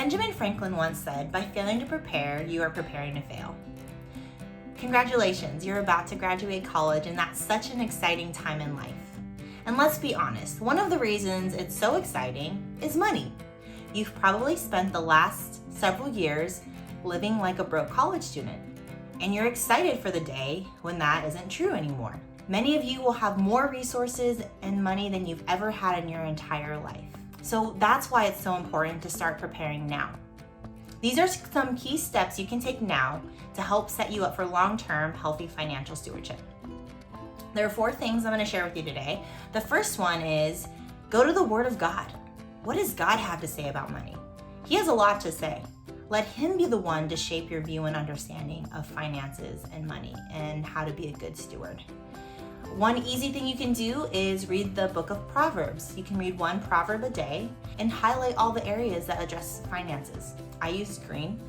Benjamin Franklin once said, "By failing to prepare, you are preparing to fail." Congratulations, you're about to graduate college, and that's such an exciting time in life. And let's be honest, one of the reasons it's so exciting is money. You've probably spent the last several years living like a broke college student, and you're excited for the day when that isn't true anymore. Many of you will have more resources and money than you've ever had in your entire life. So that's why it's so important to start preparing now. These are some key steps you can take now to help set you up for long-term healthy financial stewardship. There are 4 things I'm going to share with you today. The first one is go to the Word of God. What does God have to say about money? He has a lot to say. Let Him be the one to shape your view and understanding of finances and money and how to be a good steward. One easy thing you can do is read the book of Proverbs. You can read 1 proverb a day and highlight all the areas that address finances. I use green.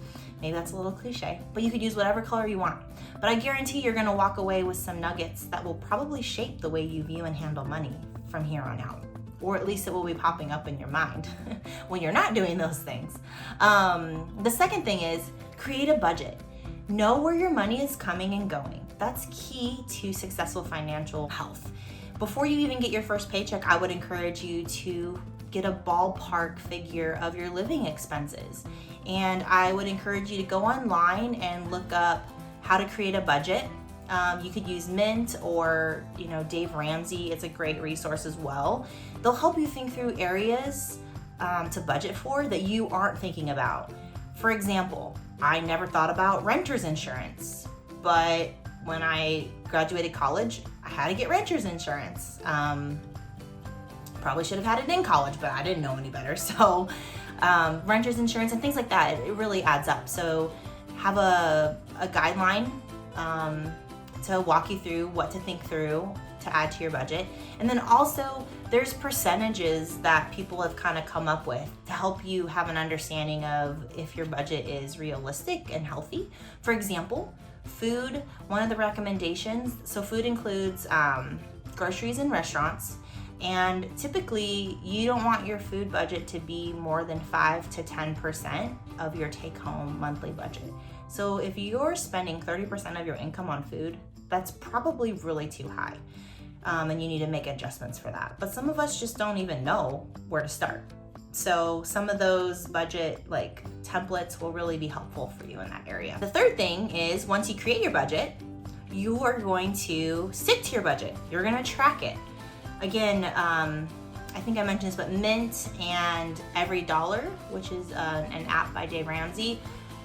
Maybe that's a little cliche, but you could use whatever color you want. But I guarantee you're gonna walk away with some nuggets that will probably shape the way you view and handle money from here on out. Or at least it will be popping up in your mind when you're not doing those things. The second thing is create a budget. Know where your money is coming and going. That's key to successful financial health. Before you even get your first paycheck, I would encourage you to get a ballpark figure of your living expenses. And I would encourage you to go online and look up how to create a budget. You could use Mint or Dave Ramsey. It's a great resource as well. They'll help you think through areas to budget for that you aren't thinking about. For example, I never thought about renter's insurance, but when I graduated college, I had to get renter's insurance. Probably should have had it in college, but I didn't know any better. So renter's insurance and things like that, it really adds up. So have a guideline to walk you through what to think through to add to your budget. And then also there's percentages that people have kind of come up with to help you have an understanding of if your budget is realistic and healthy. For example, food, one of the recommendations, so food includes groceries and restaurants. And typically you don't want your food budget to be more than 5 to 10% of your take-home monthly budget. So if you're spending 30% of your income on food, that's probably really too high. And you need to make adjustments for that. But some of us just don't even know where to start. So some of those budget templates will really be helpful for you in that area. The third thing is once you create your budget, you are going to stick to your budget. You're gonna track it. Again, I think I mentioned this, but Mint and Every Dollar, which is an app by Dave Ramsey,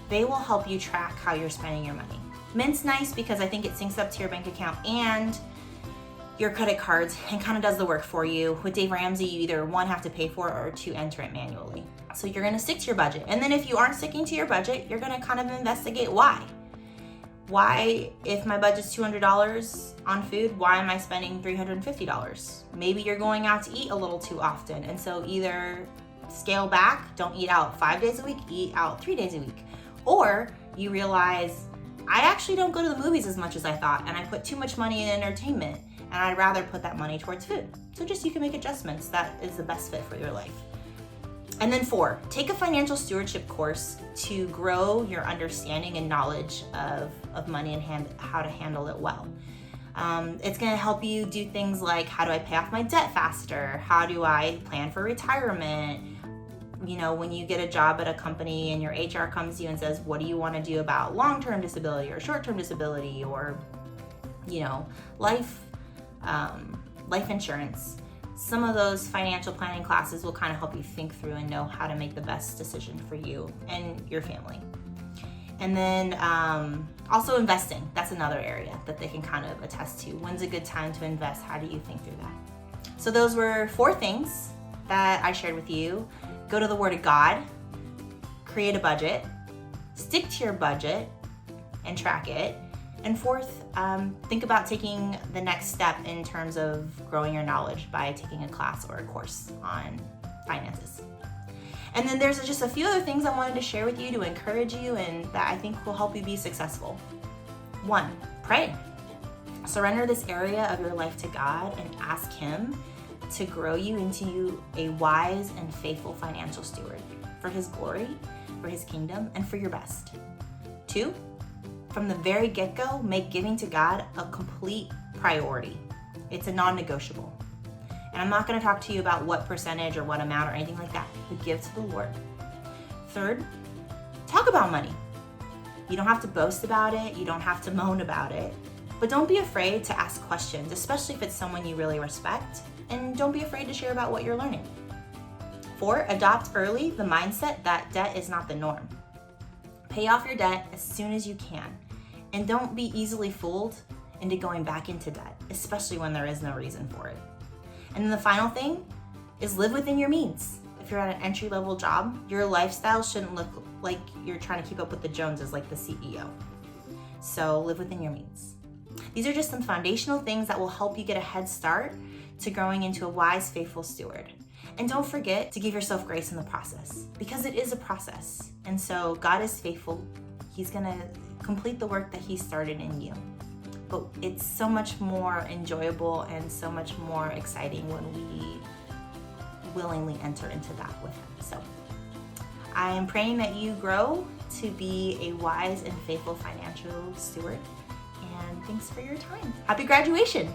they will help you track how you're spending your money. Mint's nice because I think it syncs up to your bank account and your credit cards and kind of does the work for you. With Dave Ramsey, you either 1, have to pay for it or 2, enter it manually. So you're gonna stick to your budget. And then if you aren't sticking to your budget, you're gonna kind of investigate why. Why, if my budget's $200 on food, why am I spending $350? Maybe you're going out to eat a little too often. And so either scale back, don't eat out 5 days a week, eat out 3 days a week. Or you realize, I actually don't go to the movies as much as I thought, and I put too much money in entertainment, and I'd rather put that money towards food. So just you can make adjustments. That is the best fit for your life. And then 4, take a financial stewardship course to grow your understanding and knowledge of money and how to handle it well. It's gonna help you do things like, how do I pay off my debt faster? How do I plan for retirement? When you get a job at a company and your HR comes to you and says, what do you wanna do about long-term disability or short-term disability or, life insurance. Some of those financial planning classes will kind of help you think through and know how to make the best decision for you and your family. And then also investing, that's another area that they can kind of attest to. When's a good time to invest? How do you think through that? So those were 4 things that I shared with you. Go to the Word of God, create a budget, stick to your budget and track it. And 4th, think about taking the next step in terms of growing your knowledge by taking a class or a course on finances. And then there's just a few other things I wanted to share with you to encourage you and that I think will help you be successful. 1, pray. Surrender this area of your life to God and ask Him to grow you into a wise and faithful financial steward for His glory. for his kingdom and for your best. 2, from the very get-go, make giving to God a complete priority. It's a non-negotiable. And I'm not going to talk to you about what percentage or what amount or anything like that, but give to the Lord. 3rd, talk about money. You don't have to boast about it. You don't have to moan about it. But don't be afraid to ask questions, especially if it's someone you really respect. And don't be afraid to share about what you're learning. 4, adopt early the mindset that debt is not the norm. Pay off your debt as soon as you can. And don't be easily fooled into going back into debt, especially when there is no reason for it. And then the final thing is live within your means. If you're at an entry-level job, your lifestyle shouldn't look like you're trying to keep up with the Joneses like the CEO. So live within your means. These are just some foundational things that will help you get a head start to growing into a wise, faithful steward. And don't forget to give yourself grace in the process, because it is a process. And so God is faithful. He's gonna complete the work that He started in you. But it's so much more enjoyable and so much more exciting when we willingly enter into that with Him. So I am praying that you grow to be a wise and faithful financial steward. And thanks for your time. Happy graduation.